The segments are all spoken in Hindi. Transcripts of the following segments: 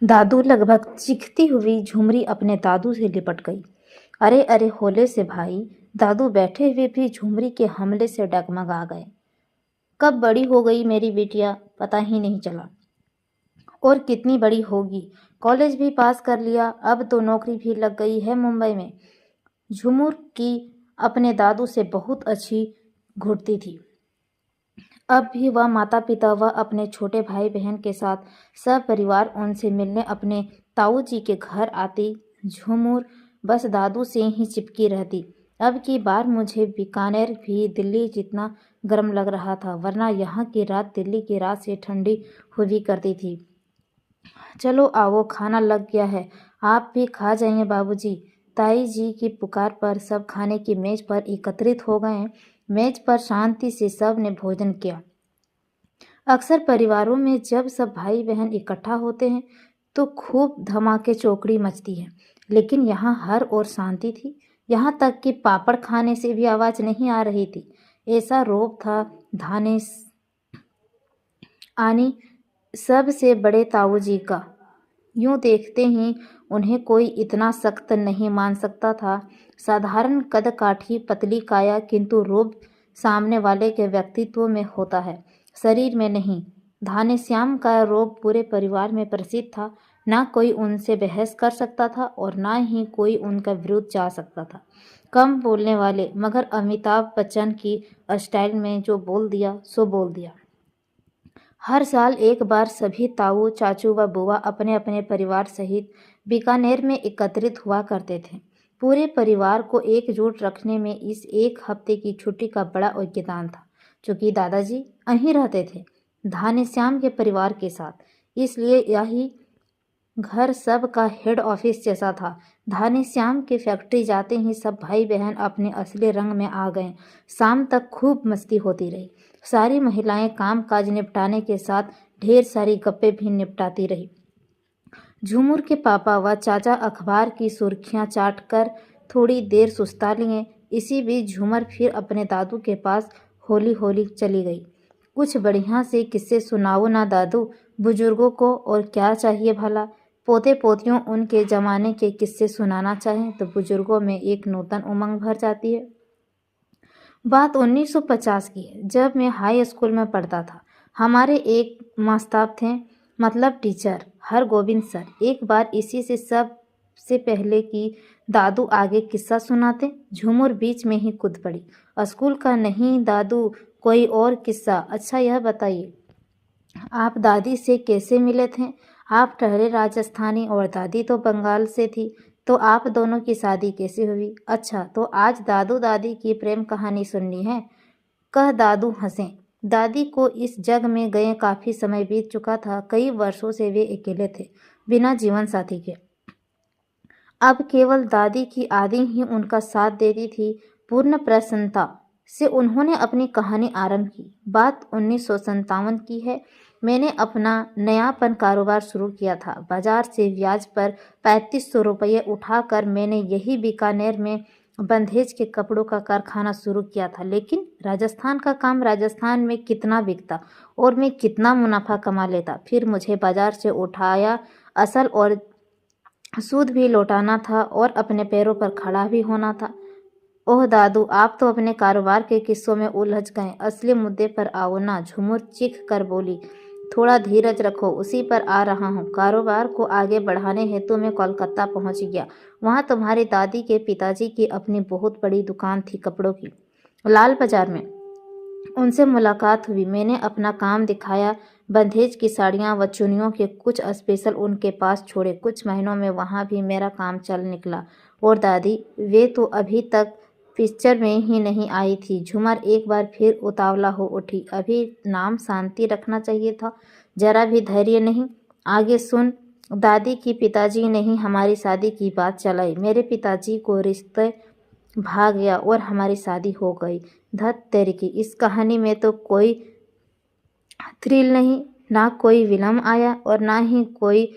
दादू लगभग चीखती हुई झुमरी अपने दादू से लिपट गई। अरे अरे होले से भाई। दादू बैठे हुए भी झुमरी के हमले से डगमगा गए। कब बड़ी हो गई मेरी बेटिया, पता ही नहीं चला। और कितनी बड़ी होगी, कॉलेज भी पास कर लिया, अब तो नौकरी भी लग गई है मुंबई में। झुमुर की अपने दादू से बहुत अच्छी घुटती थी। अब भी वह माता पिता व अपने छोटे भाई बहन के साथ सब परिवार उनसे मिलने अपने ताऊ जी के घर आती। झुमुर बस दादू से ही चिपकी रहती। अब की बार मुझे बीकानेर भी दिल्ली जितना गर्म लग रहा था, वरना यहाँ की रात दिल्ली की रात से ठंडी हुई करती थी। चलो आओ, खाना लग गया है, आप भी खा जाइए बाबूजी। ताई जी की पुकार पर सब खाने की मेज पर एकत्रित हो गए। मेज पर शांति से सब ने भोजन किया। अक्सर परिवारों में जब सब भाई बहन इकट्ठा होते हैं तो खूब धमाके चौकड़ी मचती है, लेकिन यहाँ हर ओर शांति थी। यहाँ तक कि पापड़ खाने से भी आवाज नहीं आ रही थी। ऐसा रोब था धाने आनी सबसे बड़े ताऊ जी का। यूं देखते ही उन्हें कोई इतना सख्त नहीं मान सकता था। साधारण कद काठी पतली काया, किंतु रोब सामने वाले के व्यक्तित्व में होता है, शरीर में नहीं। धानेश्याम का रोब पूरे परिवार में प्रसिद्ध था। ना कोई उनसे बहस कर सकता था और ना ही कोई उनका विरुद्ध जा सकता था। कम बोलने वाले, मगर अमिताभ बच्चन की स्टाइल में जो बोल दिया सो बोल दिया। हर साल एक बार सभी ताऊ चाचू व बुआ अपने अपने परिवार सहित बीकानेर में एकत्रित हुआ करते थे। पूरे परिवार को एकजुट रखने में इस एक हफ्ते की छुट्टी का बड़ा योगदान था। चूंकि दादाजी वहीं रहते थे धानेश्याम के परिवार के साथ, इसलिए यही घर सब का हेड ऑफिस जैसा था। धानेश्याम की फैक्ट्री जाते ही सब भाई बहन अपने असली रंग में आ गए। शाम तक खूब मस्ती होती रही। सारी महिलाएं काम काज निपटाने के साथ ढेर सारी गप्पे भी निपटाती रही। झूमुर के पापा व चाचा अखबार की सुर्खियां चाट कर थोड़ी देर सुस्ता लिए। इसी बीच झूमर फिर अपने दादू के पास होली होली चली गई। कुछ बढ़िया से किस्से सुनाओ ना दादू, बुजुर्गों को और क्या चाहिए भला। पोते पोतियों उनके जमाने के किस्से सुनाना चाहें तो बुजुर्गों में एक नूतन उमंग भर जाती है। बात 1950 की है, जब मैं हाई स्कूल में पढ़ता था। हमारे एक मास्ताब थे, मतलब टीचर हरगोविंद सर। एक बार इसी से सबसे पहले कि दादू आगे किस्सा सुनाते, झूमुर बीच में ही कूद पड़ी। स्कूल का नहीं दादू, कोई और किस्सा। अच्छा यह बताइए, आप दादी से कैसे मिले थे? आप ठहरे राजस्थानी और दादी तो बंगाल से थी, तो आप दोनों की शादी कैसे हुई? अच्छा, तो आज दादू दादी की प्रेम कहानी सुननी है, कह दादू हंसे। दादी को इस जग में गए काफी समय बीत चुका था। कई वर्षों से वे अकेले थे, बिना जीवन साथी के। अब केवल दादी की आदि ही उनका साथ देती थी। पूर्ण प्रसन्नता से उन्होंने अपनी कहानी आरंभ की। बात 1957 की है। मैंने अपना नयापन कारोबार शुरू किया था। बाजार से ब्याज पर 3500 रुपये उठाकर मैंने यही बीकानेर में बंधेज के कपड़ों का कारखाना शुरू किया था। लेकिन राजस्थान का काम राजस्थान में कितना बिकता और मैं कितना मुनाफा कमा लेता। फिर मुझे बाजार से उठाया असल और सूद भी लौटाना था और अपने पैरों पर खड़ा भी होना था। ओह दादू, आप तो अपने कारोबार के किस्सों में उलझ गए, असली मुद्दे पर आओ ना। झुमुर चीख कर बोली। थोड़ा धीरज रखो, उसी पर आ रहा हूँ। कारोबार को आगे बढ़ाने हेतु मैं कोलकाता पहुँच गया। वहाँ तुम्हारी दादी के पिताजी की अपनी बहुत बड़ी दुकान थी कपड़ों की, लाल बाजार में। उनसे मुलाकात हुई, मैंने अपना काम दिखाया। बंधेज की साड़ियाँ व चुन्नियों के कुछ स्पेशल उनके पास छोड़े। कुछ महीनों में वहाँ भी मेरा काम चल निकला। और दादी, वे तो अभी तक पिक्चर में ही नहीं आई थी। झुमर एक बार फिर उतावला हो उठी। अभी नाम शांति रखना चाहिए था, जरा भी धैर्य नहीं। आगे सुन। दादी की पिताजी ने ही हमारी शादी की बात चलाई। मेरे पिताजी को रिश्ते भाग गया और हमारी शादी हो गई। धत तेरी की, इस कहानी में तो कोई थ्रिल नहीं, ना कोई विलम्ब आया और ना ही कोई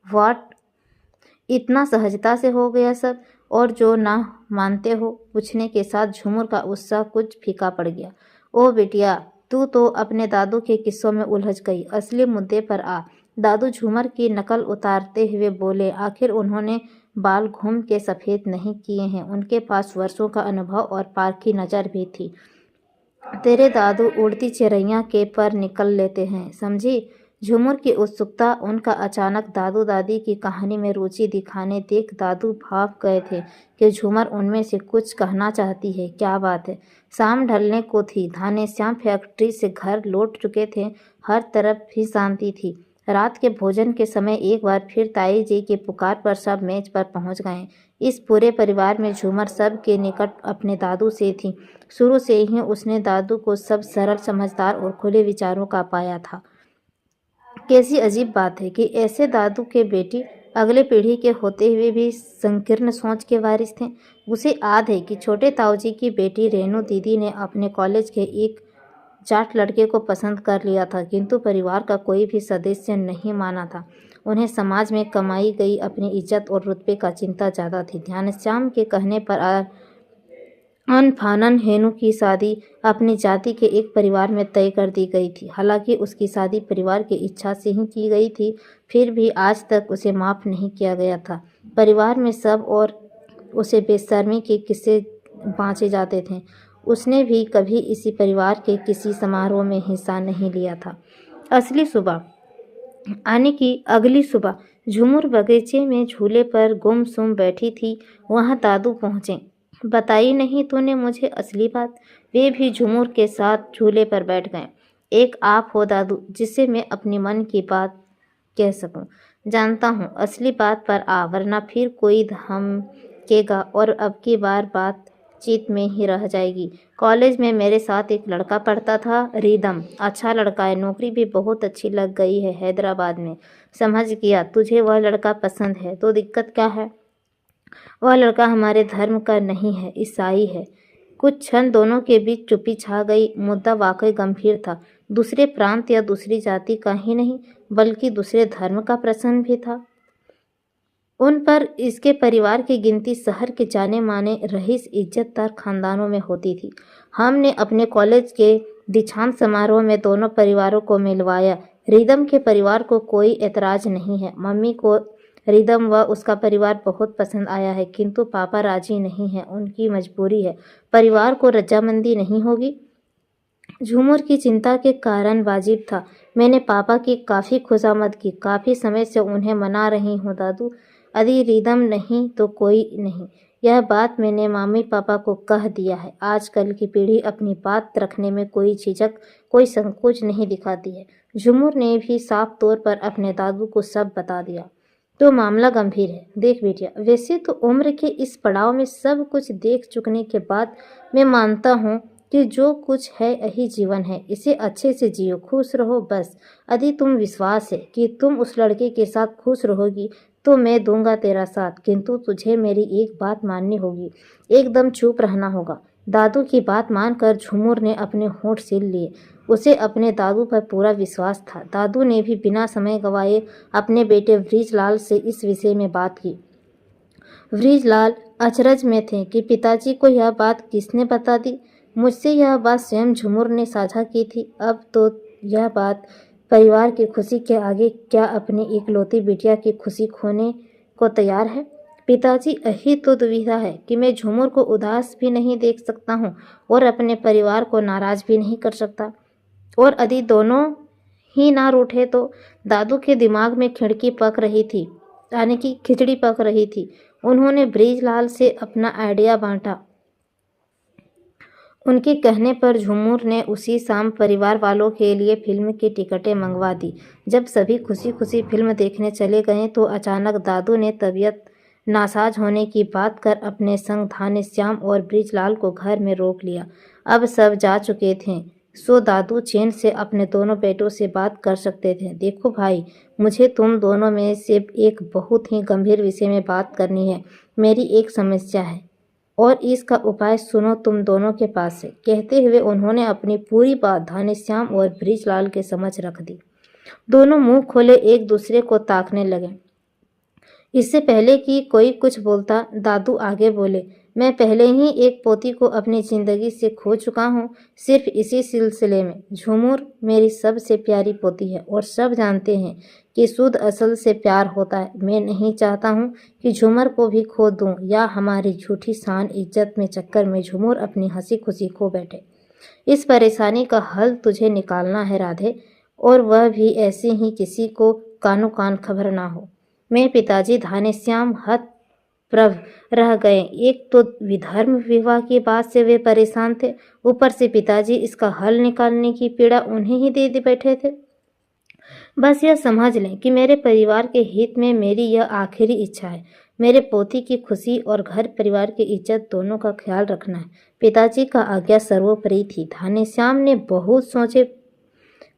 व्हाट। इतना सहजता से हो गया सब। और जो ना मानते हो? पूछने के साथ झूमर का उत्साह कुछ फीका पड़ गया। ओ बिटिया, तू तो अपने दादू के किस्सों में उलझ गई, असली मुद्दे पर आ। दादू झूमर की नकल उतारते हुए बोले, आखिर उन्होंने बाल घूम के सफ़ेद नहीं किए हैं, उनके पास वर्षों का अनुभव और पारखी नज़र भी थी। तेरे दादू उड़ती चिड़ैया के पर निकल लेते हैं, समझी? झूमर की उत्सुकता उनका अचानक दादू दादी की कहानी में रुचि दिखाने देख दादू भाप गए थे कि झूमर उनमें से कुछ कहना चाहती है। क्या बात है? शाम ढलने को थी। घनश्याम फैक्ट्री से घर लौट चुके थे। हर तरफ भी शांति थी। रात के भोजन के समय एक बार फिर ताई जी की पुकार पर सब मेज पर पहुंच गए। इस पूरे परिवार में झूमर सब के निकट अपने दादू से थी। शुरू से ही उसने दादू को सब सरल, समझदार और खुले विचारों का पाया था। कैसी अजीब बात है कि ऐसे दादू के बेटी अगले पीढ़ी के होते हुए भी संकीर्ण सोच के वारिस थे। उसे याद है कि छोटे ताऊजी की बेटी रेणु दीदी ने अपने कॉलेज के एक जाट लड़के को पसंद कर लिया था, किंतु परिवार का कोई भी सदस्य नहीं माना था। उन्हें समाज में कमाई गई अपनी इज्जत और रुतबे का चिंता ज़्यादा थी। घनश्याम के कहने पर अनफानन हेनू की शादी अपनी जाति के एक परिवार में तय कर दी गई थी। हालांकि उसकी शादी परिवार की इच्छा से ही की गई थी, फिर भी आज तक उसे माफ़ नहीं किया गया था। परिवार में सब और उसे बेशर्मी के किस्से बाँचे जाते थे। उसने भी कभी इसी परिवार के किसी समारोह में हिस्सा नहीं लिया था। आने की अगली सुबह झूमर बगीचे में झूले पर गुमसुम बैठी थी। वहाँ दादू पहुँचे। बताई नहीं तूने मुझे असली बात? वे भी झूमर के साथ झूले पर बैठ गए। एक आप हो दादू, जिससे मैं अपनी मन की बात कह सकूं। जानता हूँ, असली बात पर आ, वरना फिर कोई धमकेगा और अब की बार बातचीत में ही रह जाएगी। कॉलेज में मेरे साथ एक लड़का पढ़ता था, रिदम। अच्छा लड़का है, नौकरी भी बहुत अच्छी लग गई है हैदराबाद में। समझ गया, तुझे वह लड़का पसंद है, तो दिक्कत क्या है? वह लड़का हमारे धर्म का नहीं है, ईसाई है। कुछ क्षण दोनों के बीच चुप्पी छा गई। मुद्दा वाकई गंभीर था। दूसरे प्रांत या दूसरी जाति का ही नहीं, बल्कि दूसरे धर्म का प्रश्न भी था। उन पर इसके परिवार की गिनती शहर के जाने माने रईस इज्जतदार खानदानों में होती थी। हमने अपने कॉलेज के दीक्षांत समारोह में दोनों परिवारों को मिलवाया। रिदम के परिवार को कोई एतराज नहीं है। मम्मी को रिदम व उसका परिवार बहुत पसंद आया है, किंतु पापा राजी नहीं है। उनकी मजबूरी है। परिवार को रजामंदी नहीं होगी। झूमर की चिंता के कारण वाजिब था। मैंने पापा की काफ़ी खुशामद की। काफ़ी समय से उन्हें मना रही हूँ दादू। यदि रिदम नहीं तो कोई नहीं। यह बात मैंने मम्मी पापा को कह दिया है। आजकल की पीढ़ी अपनी बात रखने में कोई झिझक, कोई संकोच नहीं दिखाती है। झूमर ने भी साफ तौर पर अपने दादू को सब बता दिया। तो मामला गंभीर है। देख बेटिया, वैसे तो उम्र के इस पड़ाव में सब कुछ देख चुकने के बाद मैं मानता हूँ कि जो कुछ है यही जीवन है, इसे अच्छे से जियो, खुश रहो बस। यदि तुम विश्वास है कि तुम उस लड़के के साथ खुश रहोगी तो मैं दूंगा तेरा साथ, किंतु तुझे मेरी एक बात माननी होगी। एकदम चुप रहना होगा। दादू की बात मानकर झूमर ने अपने होंठ सील लिए। उसे अपने दादू पर पूरा विश्वास था। दादू ने भी बिना समय गंवाए अपने बेटे वृजलाल से इस विषय में बात की। वृजलाल अचरज में थे कि पिताजी को यह बात किसने बता दी। मुझसे यह बात स्वयं झूमर ने साझा की थी। अब तो यह बात परिवार की खुशी के आगे क्या अपनी इकलौती बिटिया की खुशी खोने को तैयार है? पिताजी, यही तो दुविधा है कि मैं झूमर को उदास भी नहीं देख सकता हूँ और अपने परिवार को नाराज भी नहीं कर सकता। और यदि दोनों ही ना रूठे तो? दादू के दिमाग में खिचड़ी पक रही थी। उन्होंने बृजलाल से अपना आइडिया बांटा। उनके कहने पर झूमर ने उसी शाम परिवार वालों के लिए फिल्म की टिकटें मंगवा दी। जब सभी खुशी खुशी फिल्म देखने चले गए तो अचानक दादू ने तबीयत नासाज होने की बात कर अपने संग घनश्याम और बृजलाल को घर में रोक लिया। अब सब जा चुके थे, सो दादू चैन से अपने दोनों बेटों से बात कर सकते थे। देखो भाई, मुझे तुम दोनों में से एक बहुत ही गंभीर विषय में बात करनी है। मेरी एक समस्या है और इसका उपाय सुनो तुम दोनों के पास है। कहते हुए उन्होंने अपनी पूरी बात घनश्याम और बृजलाल के समझ रख दी। दोनों मुंह खोले एक दूसरे को ताकने लगे। इससे पहले कि कोई कुछ बोलता, दादू आगे बोले, मैं पहले ही एक पोती को अपनी जिंदगी से खो चुका हूँ, सिर्फ इसी सिलसिले में। झूमर मेरी सबसे प्यारी पोती है और सब जानते हैं कि शुद्ध असल से प्यार होता है। मैं नहीं चाहता हूँ कि झूमर को भी खो दूँ या हमारी झूठी शान इज्जत में चक्कर में झूमर अपनी हंसी खुशी खो बैठे। इस परेशानी का हल तुझे निकालना है राधे, और वह भी ऐसे ही किसी को कानो कान खबर ना हो। मैं पिताजी घनश्याम हतप्रभ रह गए। एक तो विधर्म विवाह की बात से वे परेशान थे, ऊपर से पिताजी इसका हल निकालने की पीड़ा उन्हें ही दे बैठे थे। बस यह समझ लें कि मेरे परिवार के हित में मेरी यह आखिरी इच्छा है। मेरे पोती की खुशी और घर परिवार की इज्जत दोनों का ख्याल रखना है। पिताजी का आज्ञा सर्वोपरि थी। घनश्याम ने बहुत सोचे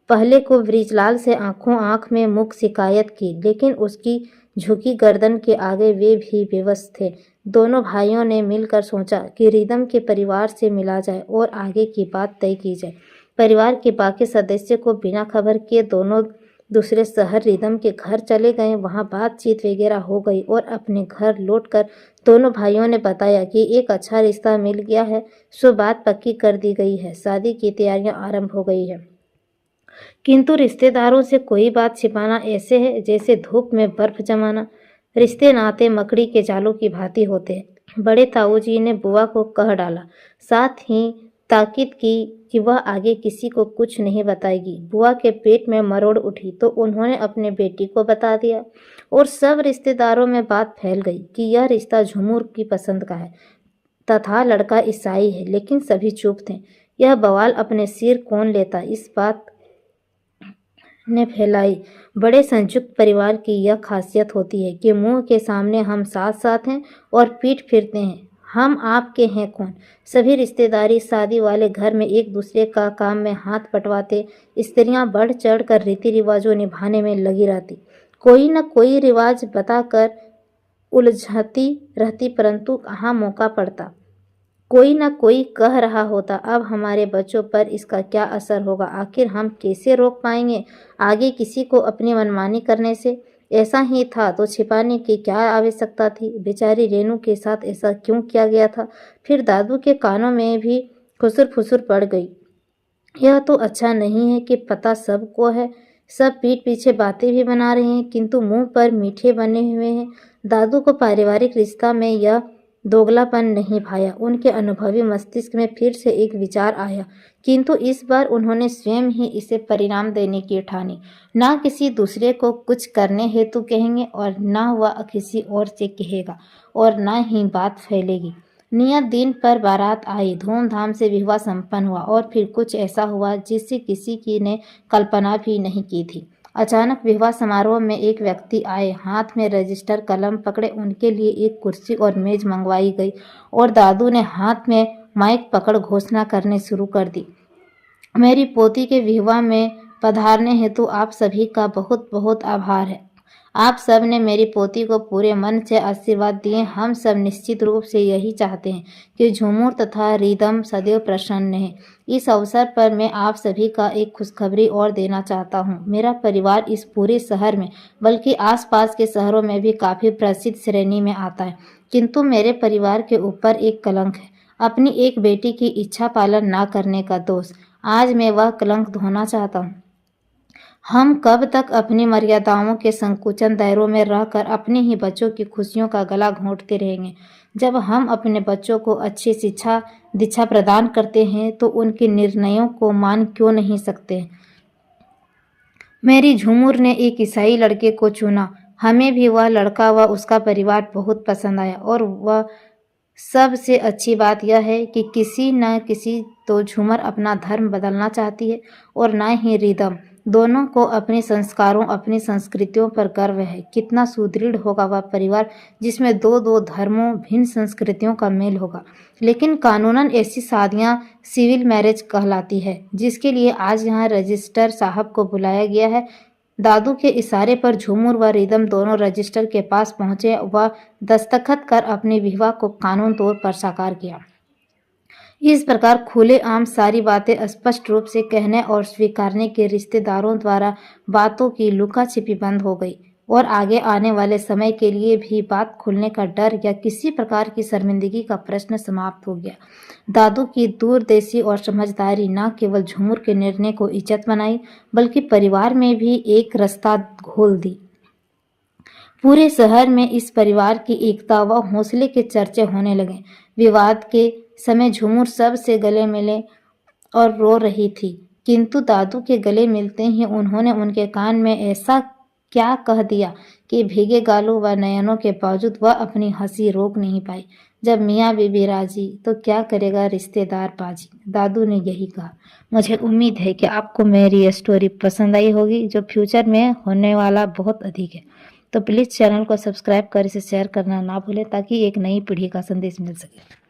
पहले को बृजलाल से आंखों आंख में मुख शिकायत की, लेकिन उसकी झुकी गर्दन के आगे वे भी बेबस थे। दोनों भाइयों ने मिलकर सोचा कि रिदम के परिवार से मिला जाए और आगे की बात तय की जाए। परिवार के बाकी सदस्य को बिना खबर किए दोनों दूसरे शहर रिदम के घर चले गए। वहां बातचीत वगैरह हो गई और अपने घर लौटकर दोनों भाइयों ने बताया कि एक अच्छा रिश्ता मिल गया है, सो बात पक्की कर दी गई है। शादी की तैयारियां आरंभ हो गई है, किंतु रिश्तेदारों से कोई बात छिपाना ऐसे है जैसे धूप में बर्फ जमाना। रिश्ते नाते मकड़ी के जालों की भांति होते हैं। बड़े ताऊ जी ने बुआ को कह डाला, साथ ही ताकीद की कि वह आगे किसी को कुछ नहीं बताएगी। बुआ के पेट में मरोड़ उठी तो उन्होंने अपने बेटी को बता दिया और सब रिश्तेदारों में बात फैल गई कि यह रिश्ता झुमूर की पसंद का है तथा लड़का ईसाई है। लेकिन सभी चुप थे। यह बवाल अपने सिर कौन लेता, इस बात ने फैलाई। बड़े संयुक्त परिवार की यह खासियत होती है कि मुंह के सामने हम साथ साथ हैं और पीठ फिरते हैं हम आपके हैं कौन। सभी रिश्तेदारी शादी वाले घर में एक दूसरे का काम में हाथ बंटवाते। स्त्रियां बढ़ चढ़ कर रीति रिवाजों निभाने में लगी रहती, कोई न कोई रिवाज बताकर उलझती रहती, परंतु कहाँ मौका पड़ता। कोई ना कोई कह रहा होता, अब हमारे बच्चों पर इसका क्या असर होगा, आखिर हम कैसे रोक पाएंगे आगे किसी को अपनी मनमानी करने से। ऐसा ही था तो छिपाने की क्या आवश्यकता थी। बेचारी रेनू के साथ ऐसा क्यों किया गया था। फिर दादू के कानों में भी खुसुर फुसुर पड़ गई, यह तो अच्छा नहीं है कि पता सबको है, सब पीठ पीछे बातें भी बना रहे हैं किंतु मुंह पर मीठे बने हुए हैं। दादू को पारिवारिक रिश्ता में यह दोगलापन नहीं भाया। उनके अनुभवी मस्तिष्क में फिर से एक विचार आया, किंतु इस बार उन्होंने स्वयं ही इसे परिणाम देने की ठानी। ना किसी दूसरे को कुछ करने हेतु कहेंगे और ना वह किसी और से कहेगा और ना ही बात फैलेगी। नियत दिन पर बारात आई, धूमधाम से विवाह संपन्न हुआ और फिर कुछ ऐसा हुआ जिससे किसी की ने कल्पना भी नहीं की थी। अचानक विवाह समारोह में एक व्यक्ति आए, हाथ में रजिस्टर कलम पकड़े। उनके लिए एक कुर्सी और मेज मंगवाई गई और दादू ने हाथ में माइक पकड़ घोषणा करने शुरू कर दी, मेरी पोती के विवाह में पधारने हेतु आप सभी का बहुत बहुत आभार है। आप सब ने मेरी पोती को पूरे मन से आशीर्वाद दिए। हम सब निश्चित रूप से यही चाहते हैं कि झूमर तथा रिदम सदैव प्रसन्न है। इस अवसर पर मैं आप सभी का एक खुशखबरी और देना चाहता हूँ। मेरा परिवार इस पूरे शहर में बल्कि आसपास के शहरों में भी काफ़ी प्रसिद्ध श्रेणी में आता है, किंतु मेरे परिवार के ऊपर एक कलंक है, अपनी एक बेटी की इच्छा पालन ना करने का दोष। आज मैं वह कलंक धोना चाहता हूँ। हम कब तक अपनी मर्यादाओं के संकुचन दायरों में रहकर अपने ही बच्चों की खुशियों का गला घोंटते रहेंगे। जब हम अपने बच्चों को अच्छी शिक्षा दीक्षा प्रदान करते हैं तो उनके निर्णयों को मान क्यों नहीं सकते। मेरी झूमर ने एक ईसाई लड़के को चुना। हमें भी वह लड़का व उसका परिवार बहुत पसंद आया और वह सबसे अच्छी बात यह है कि किसी न किसी तो झूमर अपना धर्म बदलना चाहती है और न ही रिदम। दोनों को अपने संस्कारों अपनी संस्कृतियों पर गर्व है। कितना सुदृढ़ होगा वह परिवार जिसमें दो दो धर्मों भिन्न संस्कृतियों का मेल होगा। लेकिन कानूनन ऐसी शादियां सिविल मैरिज कहलाती है, जिसके लिए आज यहाँ रजिस्टर साहब को बुलाया गया है। दादू के इशारे पर झूमर व रिदम दोनों रजिस्टर के पास पहुंचे व दस्तखत कर अपने विवाह को कानून तौर पर साकार किया। इस प्रकार खुलेआम सारी बातें स्पष्ट रूप से कहने और स्वीकारने के रिश्तेदारों द्वारा बातों की लुका छिपी बंद हो गई। और आगे आने वाले समय के लिए भी बात खुलने का डर या किसी प्रकार की शर्मिंदगी का प्रश्न समाप्त हो गया। दादू की दूरंदेशी और समझदारी न केवल झूमर के निर्णय को इज्जत बनाई, बल्कि परिवार में भी एक रास्ता खोल दी। पूरे शहर में इस परिवार की एकता व हौसले के चर्चे होने लगे। विवाद के समय झूमर सबसे गले मिले और रो रही थी, किंतु दादू के गले मिलते ही उन्होंने उनके कान में ऐसा क्या कह दिया कि भीगे गालों व नयनों के बावजूद वह अपनी हंसी रोक नहीं पाई। जब मियाँ बीबी राजी तो क्या करेगा रिश्तेदार बाजी, दादू ने यही कहा। मुझे उम्मीद है कि आपको मेरी ये स्टोरी पसंद आई होगी, जो फ्यूचर में होने वाला बहुत अधिक है। तो प्लीज़ चैनल को सब्सक्राइब कर इसे शेयर करना ना भूलें, ताकि एक नई पीढ़ी का संदेश मिल सके।